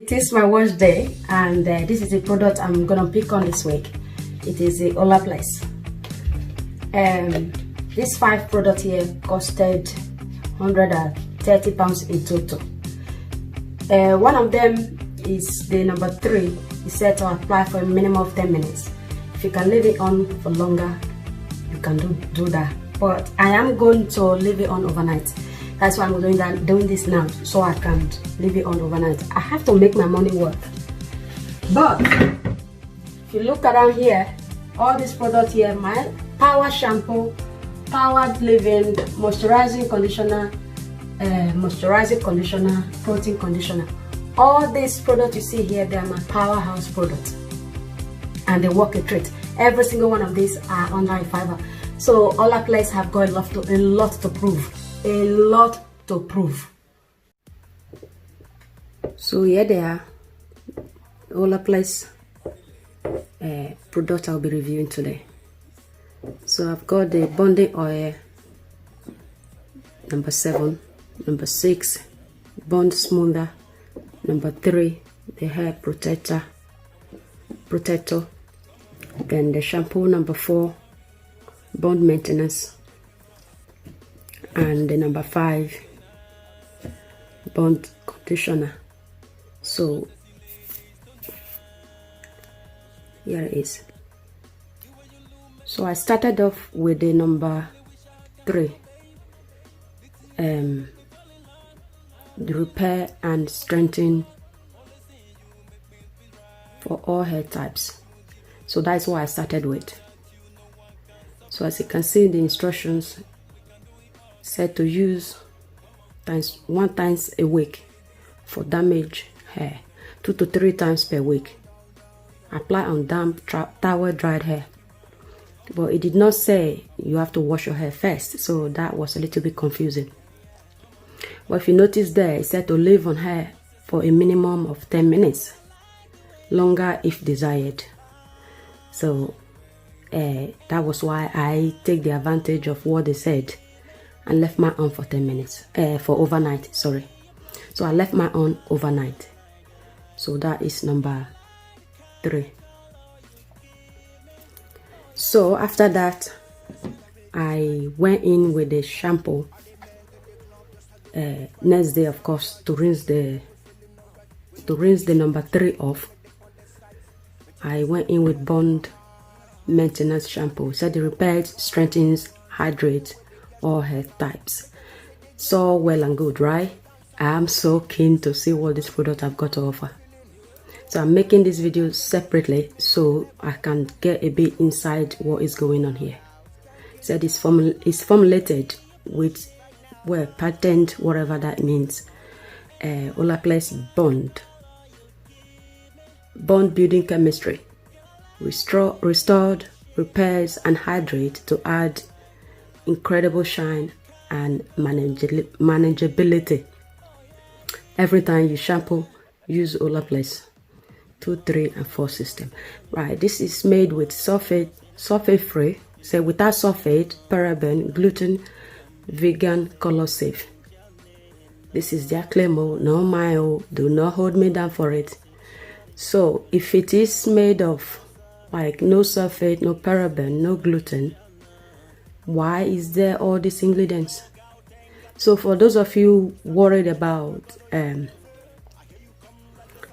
It is my wash day, and this is the product I'm gonna pick on this week. It is the Olaplex. This 5 product here costed £130 in total. One of them is the number 3. It's set to apply for a minimum of 10 minutes. If you can leave it on for longer, you can do that. But I am going to leave it on overnight. That's why I'm doing this now, so I can leave it on overnight. I have to make my money work. But if you look around here, all these products here, my power shampoo, powered leave-in, moisturizing conditioner, protein conditioner. All these products you see here, they are my powerhouse products, and they work a treat. Every single one of these are under a fiber. So Olaplex have got a lot to prove. A lot to prove. So here they are, Olaplex product I'll be reviewing today. So I've got the bonding oil number 7, number 6 bond smoother, number 3 the hair protector, then the shampoo number 4 bond maintenance, and the number 5 bond conditioner. So here it is. So I started off with the number 3, the repair and strengthen for all hair types. So that's what I started with. So as you can see in the instructions, said to use 1 time a week for damaged hair, 2 to 3 times per week. Apply on damp towel dried hair. But it did not say you have to wash your hair first, so that was a little bit confusing. But if you notice there, it said to leave on hair for a minimum of 10 minutes, longer if desired. So that was why I take the advantage of what they said and left my on for 10 minutes, for overnight, sorry. So I left my on overnight. So that is number 3. So after that, I went in with the shampoo. Next day, of course, to rinse the number 3 off, I went in with bond maintenance shampoo. So it repairs, strengthens, hydrates all hair types. So well and good, right? I'm so keen to see what this product I've got to offer. So I'm making this video separately so I can get a bit inside what is going on here. So it's formulated with, well, patent, whatever that means, Olaplex bond building chemistry, restored, repairs and hydrate to add incredible shine and manageability. Every time you shampoo, use Olaplex 2, 3 and 4 system. Right, this is made with sulfate free, so without sulfate, paraben, gluten, vegan, color safe. This is their claim, no mile, do not hold me down for it. So if it is made of like no sulfate, no paraben, no gluten, why is there all these ingredients? So for those of you worried about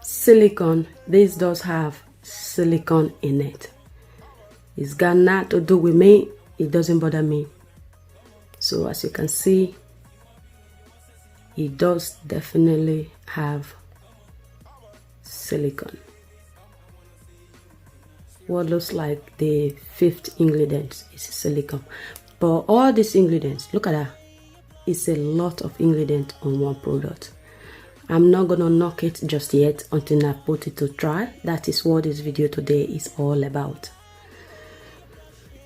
silicone, this does have silicone in it. It's got nothing to do with me. It doesn't bother me. So as you can see, it does definitely have silicone. What looks like the 5th ingredient is silicone. But all these ingredients, look at that. It's a lot of ingredients on one product. I'm not gonna knock it just yet until I put it to try. That is what this video today is all about.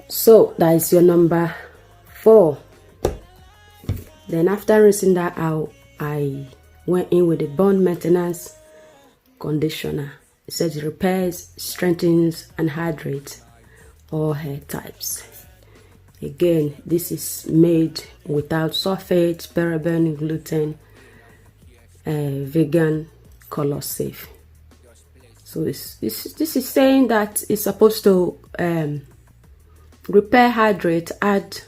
So that is your number 4. Then after rinsing that out, I went in with the bond maintenance conditioner. It says it repairs, strengthens and hydrates all hair types. Again, this is made without sulfate, paraben, gluten, vegan, color safe. So this is saying that it's supposed to repair, hydrate, add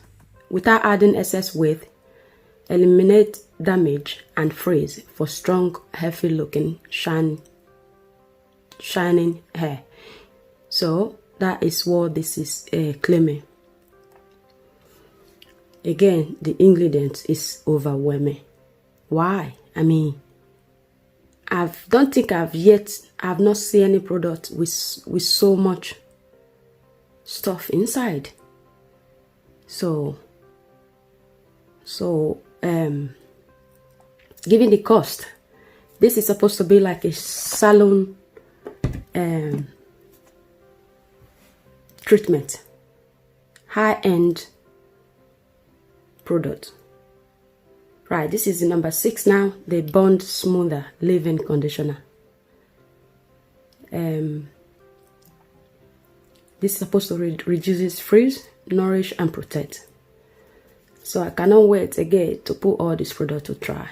without adding excess weight, eliminate damage, and freeze for strong, healthy looking, shining hair. So that is what this is claiming. Again, the ingredient is overwhelming. Why? I mean, don't think I've not seen any product with so much stuff inside. So given the cost, this is supposed to be like a salon treatment, high-end product. Right, this is the number 6 now, the Bond Smoother Leave-In Conditioner. This is supposed to reduce, freeze, nourish, and protect. So I cannot wait again to put all this product to try.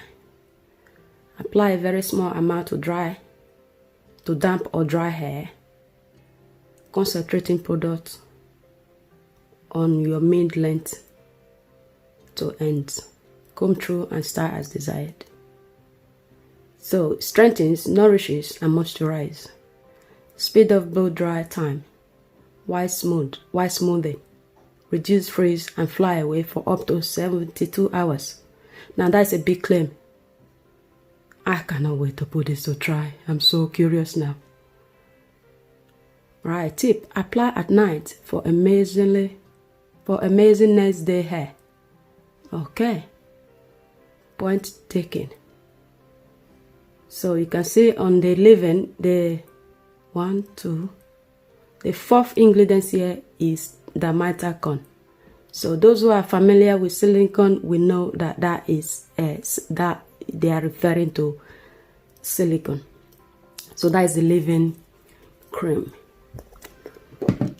Apply a very small amount to damp or dry hair. Concentrating product on your mid-length to ends. Comb through and style as desired. So strengthens, nourishes, and moisturize. Speed of blow dry time. While smoothing. Reduce, freeze, and fly away for up to 72 hours. Now that's a big claim. I cannot wait to put this to try. I'm so curious now. Right, tip: apply at night for amazing next day hair. Okay. Point taken. So you can see on the leave-in, the 4th ingredient here is dimethicone. So those who are familiar with silicone will know that that they are referring to silicone. So that is the leave-in cream.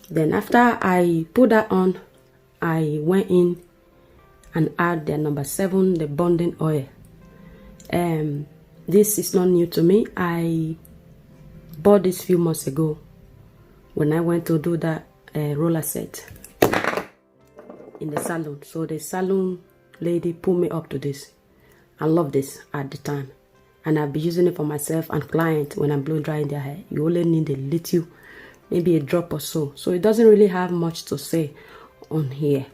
Then after I put that on, I went in and add the number 7, the bonding oil. This is not new to me. I bought this few months ago when I went to do that roller set in the salon. So the salon lady put me up to this. I love this at the time, and I'll be using it for myself and client when I'm blow drying their hair. You only need a little, maybe a drop or so. So it doesn't really have much to say on here.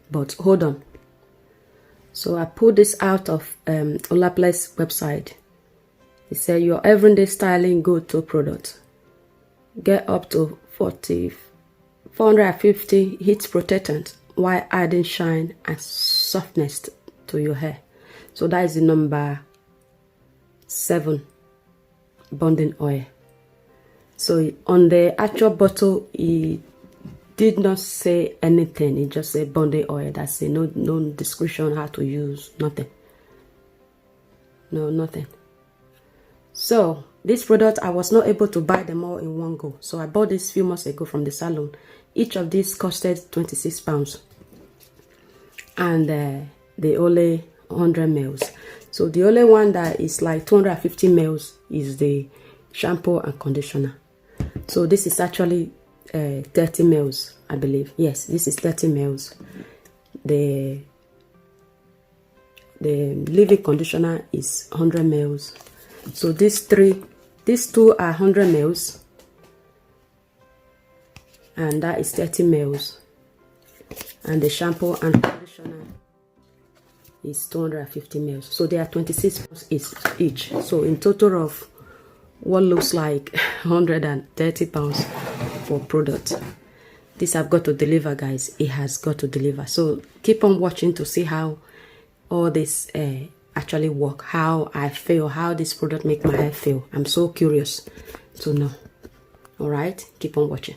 But hold on. So I pulled this out of Olaplex website. It said your everyday styling go-to product. Get up to 450 heat protectant while adding shine and softness to your hair. So that is the number 7 bonding oil. So on the actual bottle, it did not say anything. It just said bonding oil. That's it. No description how to use. Nothing. No, nothing. So this product, I was not able to buy them all in one go. So I bought this few months ago from the salon. Each of these costed 26 pounds. And they only 100 mils. So the only one that is like 250 mils is the shampoo and conditioner. So this is actually 30 mils, I believe. Yes, this is 30 mils. The leave-in conditioner is 100 mils. So these two are 100 mils, and that is 30 mils. And the shampoo and conditioner is 250 mils. So they are 26 each. So in total of what looks like 130 pounds for product. This have got to deliver, guys. It has got to deliver. So keep on watching to see how all this actually work, how I feel, how this product make my hair feel. I'm so curious to know. All right, keep on watching.